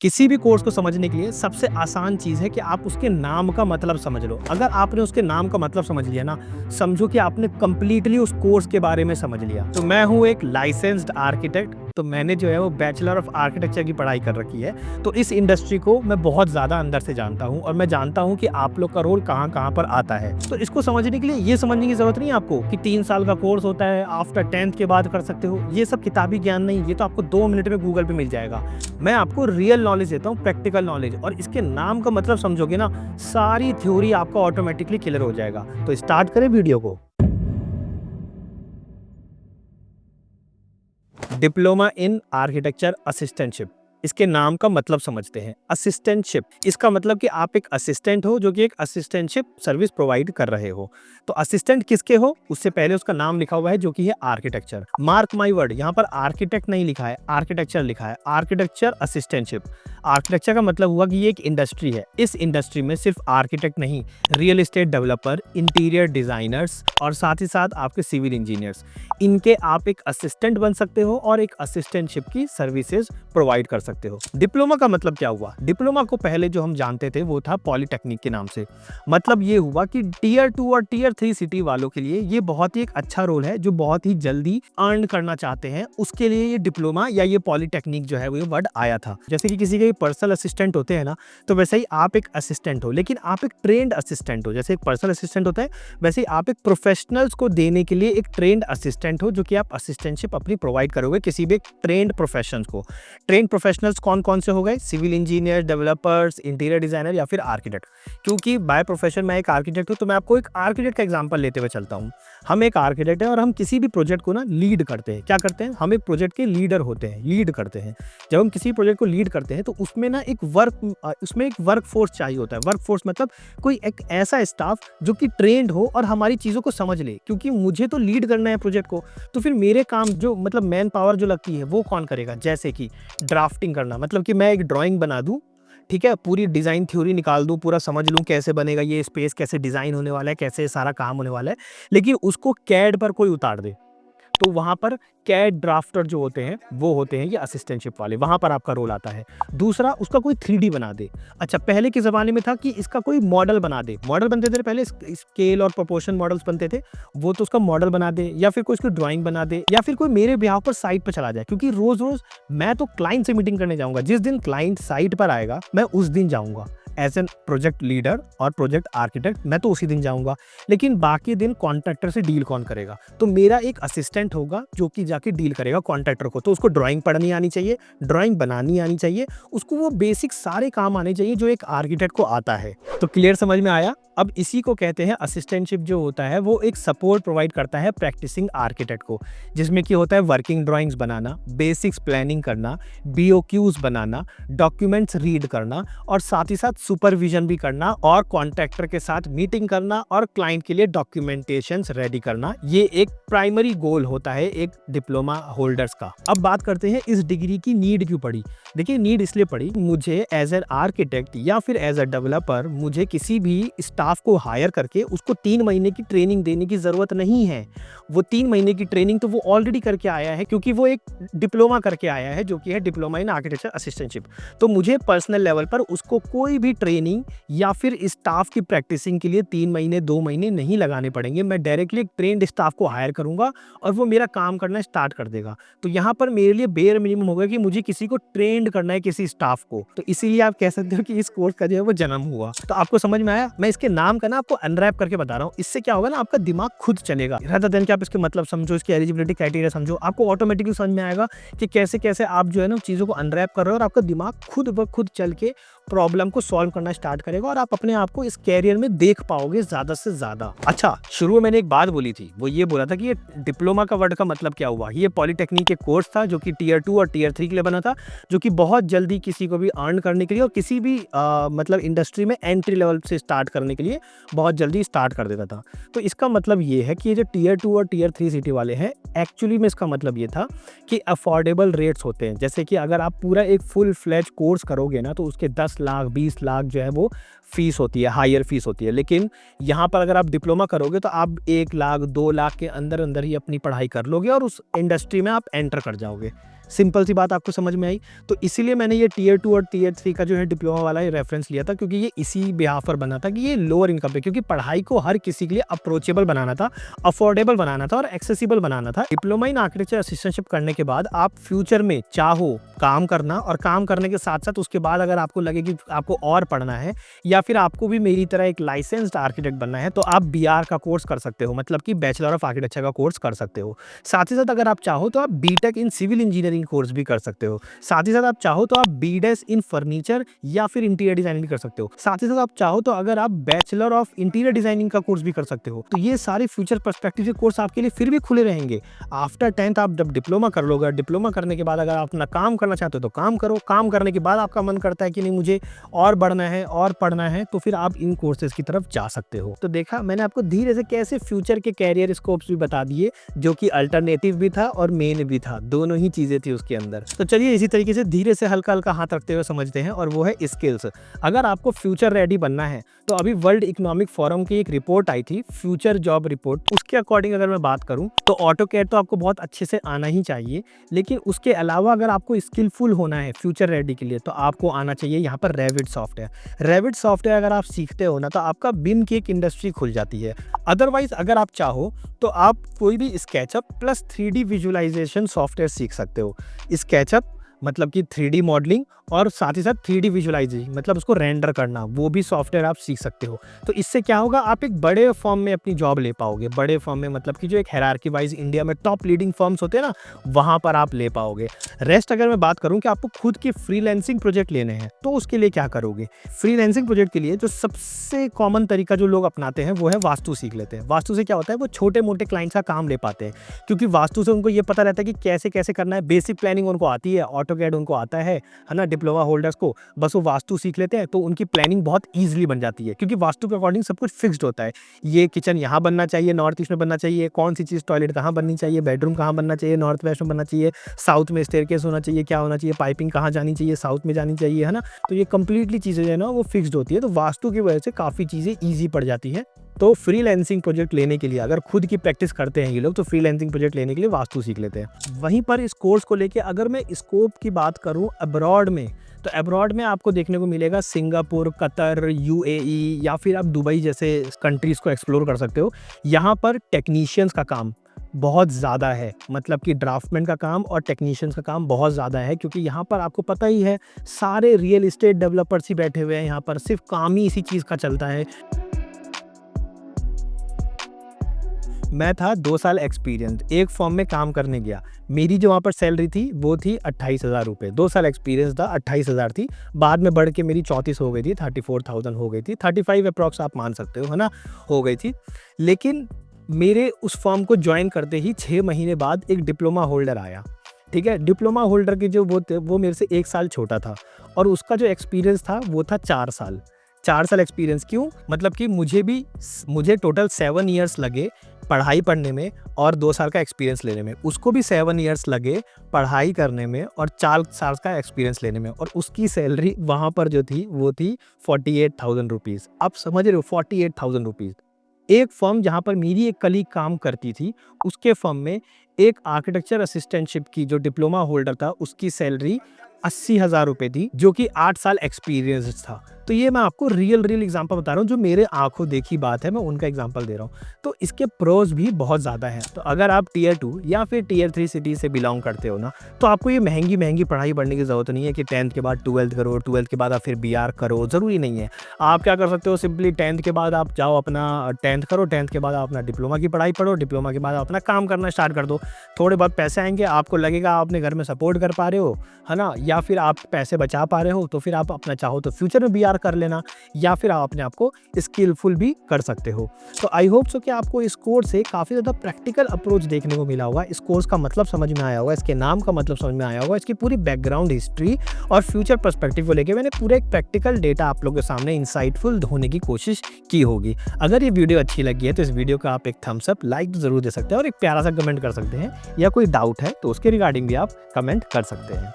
किसी भी कोर्स को समझने के लिए सबसे आसान चीज़ है कि आप उसके नाम का मतलब समझ लो। अगर आपने उसके नाम का मतलब समझ लिया ना, समझो कि आपने कंप्लीटली उस कोर्स के बारे में समझ लिया। तो मैं हूँ एक लाइसेंस्ड आर्किटेक्ट, तो मैंने जो है वो बैचलर ऑफ आर्किटेक्चर की पढ़ाई कर रखी है। तो इस इंडस्ट्री को मैं बहुत ज़्यादा अंदर से जानता हूँ और मैं जानता हूँ कि आप लोग का रोल कहाँ-कहाँ पर आता है। तो इसको समझने के लिए ये समझने की ज़रूरत नहीं है आपको कि 3 साल का कोर्स होता है, आफ्टर 10th के बाद कर सकते हो। ये सब किताबी ज्ञान नहीं, ये तो आपको 2 मिनट में गूगल पे मिल जाएगा। मैं आपको रियल नॉलेज देता हूँ, प्रैक्टिकल नॉलेज, और इसके नाम का मतलब समझोगे ना, सारी थ्योरी आपका ऑटोमेटिकली क्लियर हो जाएगा। तो स्टार्ट करें वीडियो को। डिप्लोमा इन आर्किटेक्चर असिस्टेंटशिप, इसके नाम का मतलब समझते हैं। असिस्टेंटशिप, इसका मतलब कि आप एक असिस्टेंट हो जो कि एक असिस्टेंटशिप सर्विस प्रोवाइड कर रहे हो। तो असिस्टेंट किसके हो, उससे पहले उसका नाम लिखा हुआ है जो कि है आर्किटेक्चर। मार्क माय वर्ड, यहाँ पर आर्किटेक्ट नहीं लिखा है, आर्किटेक्चर लिखा है। Architecture assistantship. आर्किटेक्चर का मतलब हुआ कि ये एक इंडस्ट्री है। इस इंडस्ट्री में सिर्फ आर्किटेक्ट नहीं, real estate developer, interior designers और साथ ही साथ आपके सिविल इंजीनियर्स, इनके आप एक असिस्टेंट बन सकते हो और एक असिस्टेंटशिप की सर्विसेज प्रोवाइड कर सकते हो। डिप्लोमा का मतलब क्या हुआ? डिप्लोमा को पहले जो हम जानते थे वो था पॉलिटेक्निक के नाम से। मतलब ये हुआ कि टियर 2 और टियर 3 सिटी वालों के लिए ये बहुत ही एक अच्छा रोल है, जो बहुत ही जल्दी अर्न करना चाहते हैं, उसके लिए ये डिप्लोमा या ये पॉलिटेक्निक जो है वो वर्ड आया था। जैसे कि किसी के पर्सनल असिस्टेंट होते हैं ना, तो वैसे ही आप एक असिस्टेंट हो, लेकिन आप एक ट्रेंड असिस्टेंट हो। जैसे एक पर्सनल असिस्टेंट होता है, वैसे ही आप एक प्रोफेशनल्स को देने के लिए एक ट्रेंड असिस्टेंट हो, जो कि आप असिस्टेंटशिप अपनी प्रोवाइड करोगे किसी भी एक ट्रेंड प्रोफेशंस को। ट्रेंड प्रोफेशनल्स कौन कौन से हो गए? Civil engineer, developers, interior designer या फिर आर्किटेक्ट। क्योंकि बाय प्रोफेशन मैं एक आर्किटेक्ट हूँ, तो मैं आपको एक आर्किटेक्ट का एग्जांपल लेते हुए चलता हूँ। हम एक आर्किटेक्ट है और हम किसी भी प्रोजेक्ट को ना लीड करते हैं। क्या करते हैं? हम एक प्रोजेक्ट के लीडर होते हैं, लीड करते हैं। जब हम किसी प्रोजेक्ट को लीड करते हैं तो उसमें ना उसमें एक वर्क फोर्स चाहिए होता है। वर्क फोर्स मतलब कोई एक ऐसा स्टाफ जो कि ट्रेंड हो और हमारी चीज़ों को समझ ले, क्योंकि मुझे तो लीड करना है प्रोजेक्ट को। तो फिर मेरे काम जो मतलब मैन पावर जो लगती है वो कौन करेगा? जैसे कि ड्राफ्टिंग करना, मतलब कि मैं एक ड्राइंग बना दूं, ठीक है, पूरी डिज़ाइन थ्योरी निकाल दूं, पूरा समझ लूं कैसे बनेगा ये स्पेस, कैसे डिज़ाइन होने वाला है, कैसे सारा काम होने वाला है, लेकिन उसको कैड पर कोई उतार दे, तो वहाँ पर कैड ड्राफ्टर जो होते हैं वो होते हैं ये असिस्टेंटशिप वाले, वहाँ पर आपका रोल आता है। दूसरा, उसका कोई 3D बना दे। अच्छा, पहले के ज़माने में था कि इसका कोई मॉडल बना दे। मॉडल बनते थे पहले, स्केल और प्रोपोर्शन मॉडल्स बनते थे, वो तो उसका मॉडल बना दे, या फिर कोई उसकी ड्राइंग बना दे, या फिर कोई मेरे बिहाफ पर साइट पर चला जाए, क्योंकि रोज़-रोज़ मैं तो क्लाइंट से मीटिंग करने जाऊँगा। जिस दिन क्लाइंट साइट पर आएगा मैं उस दिन जाऊँगा एज एन प्रोजेक्ट लीडर और प्रोजेक्ट आर्किटेक्ट, मैं तो उसी दिन जाऊँगा। लेकिन बाकी दिन कॉन्ट्रैक्टर से डील कौन करेगा? तो मेरा एक असिस्टेंट होगा जो कि जाके डील करेगा कॉन्ट्रैक्टर को। तो उसको ड्राइंग पढ़नी आनी चाहिए, ड्राइंग बनानी आनी चाहिए, उसको वो बेसिक सारे काम आने चाहिए जो एक आर्किटेक्ट को आता है। तो क्लियर समझ में आया? अब इसी को कहते हैं असिस्टेंटशिप। जो होता है वो एक सपोर्ट प्रोवाइड करता है प्रैक्टिसिंग आर्किटेक्ट को, जिसमें कि होता है वर्किंग ड्राइंग्स बनाना, बेसिक्स प्लानिंग करना, बीओक्यूज बनाना, डॉक्यूमेंट्स रीड करना, और साथ ही साथ सुपरविजन भी करना, और कॉन्ट्रैक्टर के साथ मीटिंग करना, और क्लाइंट के लिए डॉक्यूमेंटेशंस रेडी करना। ये एक प्राइमरी गोल होता है एक डिप्लोमा होल्डर्स का। अब बात करते हैं इस डिग्री की नीड क्यों पड़ी। देखिए, नीड इसलिए पड़ी, मुझे एज एन आर्किटेक्ट या फिर एज अ डेवलपर मुझे किसी भी स्टाफ को हायर करके उसको 3 महीने की ट्रेनिंग देने की जरूरत नहीं है। वो 3 महीने की ट्रेनिंग तो वो ऑलरेडी करके आया है, क्योंकि वो एक डिप्लोमा करके आया है जो कि है डिप्लोमा इन आर्किटेक्चर असिस्टेंटशिप। तो मुझे पर्सनल लेवल पर उसको कोई भी ट्रेनिंग या फिर स्टाफ की प्रैक्टिसिंग के लिए 3 महीने 2 महीने नहीं लगाने पड़ेंगे। मैं डायरेक्टली एक ट्रेंड स्टाफ को हायर करूंगा और वो मेरा काम करना स्टार्ट कर देगा। तो यहाँ पर मेरे लिए बेयर मिनिमम होगा कि मुझे किसी को ट्रेंड करना है, किसी स्टाफ को। तो इसीलिए आप कह सकते हो कि इस कोर्स का जो है वो जन्म हुआ। तो आपको समझ में आया? मैं इसके नाम का ना आपको अनरैप करके बता रहा हूँ। इससे क्या होगा ना, आपका दिमाग खुद चलेगा, rather than कि आप इसके मतलब समझो, इसकी एलिजिबिलिटी क्राइटेरिया समझो। आपको ऑटोमेटिकली समझ में आएगा कि कैसे कैसे आप जो है ना चीज़ों को अनरैप कर रहे हो, और आपका दिमाग खुद ब खुद चल के प्रॉब्लम को सॉल्व करना स्टार्ट करेगा, और आप अपने आप को इस कैरियर में देख पाओगे ज़्यादा से ज़्यादा। अच्छा, शुरू में मैंने एक बात बोली थी, वो ये बोला था कि ये डिप्लोमा का वर्ड का मतलब क्या हुआ। ये पॉलिटेक्निक के कोर्स था जो कि टियर 2 और टियर 3 के लिए बना था, जो कि बहुत जल्दी किसी को भी अर्न करने के लिए और किसी भी मतलब इंडस्ट्री में एंट्री लेवल से स्टार्ट करने के लिए बहुत जल्दी स्टार्ट कर देता था। तो इसका मतलब ये है कि ये जो टियर 2 और टियर 3 सिटी वाले हैं, एक्चुअली में इसका मतलब ये था कि अफोर्डेबल रेट्स होते हैं। जैसे कि अगर आप पूरा एक फुल फ्लेज कोर्स करोगे ना, तो उसके 10 लाख 20 लाख जो है वो फीस होती है, हायर फीस होती है। लेकिन यहाँ पर अगर आप डिप्लोमा करोगे तो आप 1 लाख 2 लाख के अंदर अंदर ही अपनी पढ़ाई कर लोगे और उस इंडस्ट्री में आप एंटर कर जाओगे। सिंपल सी बात आपको समझ में आई। तो इसीलिए मैंने ये टियर 2 और टियर 3 का जो है डिप्लोमा वाला रेफरेंस लिया था, क्योंकि ये इसी बिहाफ पर बना था कि ये लोअर इनकम पे, क्योंकि पढ़ाई को हर किसी के लिए अप्रोचेबल बनाना था, अफोर्डेबल बनाना था और एक्सेसिबल बनाना था। डिप्लोमा इन आर्किटेक्चर असिस्टेंटशिप करने के बाद आप फ्यूचर में चाहो काम करना, और काम करने के साथ साथ उसके बाद अगर आपको लगे कि आपको और पढ़ना है या फिर आपको भी मेरी तरह एक लाइसेंस्ड आर्किटेक्ट बनना है, तो आप बीआर का कोर्स कर सकते हो, मतलब कि बैचलर ऑफ आर्किटेक्चर का कोर्स कर सकते हो। साथ ही साथ अगर आप चाहो तो आप BTech in civil engineering course भी कर सकते हो। साथ ही साथ आप चाहो तो आप बीडेस इन फर्नीचर या फिर इंटीरियर डिजाइनिंग कर सकते हो। साथ ही साथ आप चाहो तो अगर आप बैचलर ऑफ इंटीरियर डिजाइनिंग का कोर्स भी कर सकते हो। तो ये सारे फ्यूचर पर्सपेक्टिव के कोर्स आपके लिए फिर भी खुले रहेंगे। आफ्टर 10th आप जब डिप्लोमा कर लोगे, डिप्लोमा करने के बाद अगर आप अपना काम करना चाहते हो तो काम करो, काम करने के बाद आपका मन करता है कि नहीं मुझे और बढ़ना है और पढ़ना है, तो फिर आप इन कोर्सेज की तरफ जा सकते हो। तो देखा मैंने आपको धीरे से कैसे फ्यूचर के कैरियर स्कोप्स भी बता दिए, जो कि अल्टरनेटिव भी था और मेन भी था, दोनों ही चीजें थी उसके अंदर। तो चलिए इसी तरीके से धीरे से हल्का हल्का हाथ रखते हुए समझते हैं, और वो है स्किल्स। अगर आपको फ्यूचर रेडी बनना है तो अभी वर्ल्ड इकोनॉमिक फोरम की एक रिपोर्ट आई थी, फ्यूचर जॉब रिपोर्ट, उसके अकॉर्डिंग अगर मैं बात करूं तो ऑटोकैड तो आपको बहुत अच्छे से आना ही चाहिए, लेकिन उसके अलावा अगर आपको स्किलफुल होना है फ्यूचर रेडी के लिए तो आपको आना चाहिए यहाँ पर रेविट सॉफ्टवेयर। रेविट सॉफ्टवेयर अगर आप सीखते हो ना तो आपका बिम की एक इंडस्ट्री खुल जाती है। अदरवाइज अगर आप चाहो तो आप कोई भी SketchUp plus 3D visualisation software सीख सकते हो। स्केचअप मतलब कि 3D मॉडलिंग और साथ ही साथ 3D विजुअलाइजेशन मतलब उसको रेंडर करना, वो भी सॉफ्टवेयर आप सीख सकते हो। तो इससे क्या होगा, आप एक बड़े फर्म में अपनी जॉब ले पाओगे। बड़े फर्म में मतलब कि जो एक हायरार्की वाइज इंडिया में टॉप लीडिंग फर्म्स होते हैं ना, वहाँ पर आप ले पाओगे। रेस्ट अगर मैं बात करूँ कि आपको खुद के फ्रीलांसिंग प्रोजेक्ट लेने हैं तो उसके लिए क्या करोगे। फ्रीलांसिंग प्रोजेक्ट के लिए जो सबसे कॉमन तरीका जो लोग अपनाते हैं वो है वास्तु सीख लेते हैं। वास्तु से क्या होता है, वो छोटे मोटे क्लाइंट्स का काम ले पाते हैं, क्योंकि वास्तु से उनको ये पता रहता है कि कैसे कैसे करना है। बेसिक प्लानिंग उनको आती है, ऑटोकैड उनको आता है ना। डिप्लोमा होल्डर्स को बस वो वास्तु सीख लेते हैं तो उनकी प्लानिंग बहुत ईजिली बन जाती है, क्योंकि वास्तु के अकॉर्डिंग सब कुछ फिक्स्ड होता है। ये किचन यहाँ बनना चाहिए, नॉर्थ ईस्ट में बनना चाहिए, कौन सी चीज़ टॉयलेट कहाँ बननी चाहिए, बेडरूम कहाँ बनना चाहिए, नॉर्थ वेस्ट में बनना चाहिए, साउथ में स्टेयरकेस होना चाहिए, क्या होना चाहिए, पाइपिंग कहाँ जानी चाहिए, साउथ में जानी चाहिए, है ना। तो ये कंप्लीटली चीज़ें जो है ना वो फिक्स्ड होती है। तो वास्तु की वजह से काफ़ी चीज़ें ईजी पड़ जाती है। तो फ्रीलांसिंग प्रोजेक्ट लेने के लिए अगर खुद की प्रैक्टिस करते हैं ये लोग तो फ्रीलांसिंग प्रोजेक्ट लेने के लिए वास्तु सीख लेते हैं। वहीं पर इस कोर्स को लेके अगर मैं स्कोप की बात करूं अब्रॉड में, तो अब्रॉड में आपको देखने को मिलेगा सिंगापुर, कतर, यूएई या फिर आप दुबई जैसे कंट्रीज़ को एक्सप्लोर कर सकते हो। यहाँ पर टेक्नीशियंस का काम बहुत ज़्यादा है, मतलब कि ड्राफ्टमैन का काम और टेक्नीशियंस का काम बहुत ज़्यादा है, क्योंकि यहाँ पर आपको पता ही है सारे रियल इस्टेट डेवलपर्स ही बैठे हुए हैं। यहाँ पर सिर्फ काम ही इसी चीज़ का चलता है। मैं था 2 साल एक्सपीरियंस, एक फॉर्म में काम करने गया। मेरी जो वहाँ पर सैलरी थी वो थी 28,000 रुपये। 2 साल एक्सपीरियंस था, 28,000 थी। बाद में बढ़ के मेरी 34 हो गई थी, 34,000 हो गई थी, 35 अप्रॉक्स आप मान सकते हो, है ना, हो गई थी। लेकिन मेरे उस फॉर्म को ज्वाइन करते ही 6 महीने बाद एक डिप्लोमा होल्डर आया। ठीक है, डिप्लोमा होल्डर की जो वो मेरे से 1 साल छोटा था और उसका जो एक्सपीरियंस था वो था 4 साल। 4 साल एक्सपीरियंस क्यों, मतलब कि मुझे टोटल 7 ईयर्स लगे पढ़ाई पढ़ने में और 2 साल का एक्सपीरियंस लेने में। उसको भी 7 ईयर्स लगे पढ़ाई करने में और 4 साल का एक्सपीरियंस लेने में, और उसकी सैलरी वहाँ पर जो थी वो थी 48,000 रुपीज़। आप समझ रहे हो, 48,000 रुपीज़। एक फर्म जहाँ पर मेरी एक कलीग काम करती थी, उसके फर्म में एक आर्किटेक्चर असिस्टेंटशिप की जो डिप्लोमा होल्डर था उसकी सैलरी 80,000 रुपये थी, जो कि 8 साल एक्सपीरियंस था। तो ये मैं आपको रियल एग्जांपल बता रहा हूँ, जो मेरे आंखों देखी बात है, मैं उनका एग्जांपल दे रहा हूँ। तो इसके प्रोज भी बहुत ज़्यादा हैं। तो अगर आप टियर 2 या फिर टियर 3 सिटी से बिलोंग करते हो ना, तो आपको ये महंगी पढ़ाई पढ़ने की ज़रूरत नहीं है कि 10th के बाद 12th करो, 12th के बाद आप फिर बीआर करो, ज़रूरी नहीं है। आप क्या कर सकते हो, सिंपली 10th के बाद आप जाओ अपना 10th करो, 10th के बाद आप अपना डिप्लोमा की पढ़ाई पढ़ो, डिप्लोमा के बाद आप अपना काम करना स्टार्ट कर दो। थोड़े बहुत पैसे आएंगे, आपको लगेगा आप अपने घर में सपोर्ट कर पा रहे हो, है ना, या फिर आप पैसे बचा पा रहे हो, तो फिर आप अपना चाहो तो फ्यूचर में बीआर कर लेना, या फिर आप अपने आप को स्किलफुल भी कर सकते हो। तो आई होप सो कि आपको इस कोर्स से काफ़ी ज़्यादा प्रैक्टिकल अप्रोच देखने को मिला होगा। इस कोर्स का मतलब समझ में आया होगा, इसके नाम का मतलब समझ में आया होगा, इसकी पूरी बैकग्राउंड हिस्ट्री और फ्यूचर पर्सपेक्टिव को लेकर मैंने पूरा एक प्रैक्टिकल डेटा आप लोगों के सामने इंसाइटफुल होने की कोशिश की होगी। अगर ये वीडियो अच्छी लगी है तो इस वीडियो का आप एक थम्स अप, लाइक जरूर दे सकते हैं और एक प्यारा सा कमेंट कर सकते हैं, या कोई डाउट है तो उसके रिगार्डिंग भी आप कमेंट कर सकते हैं।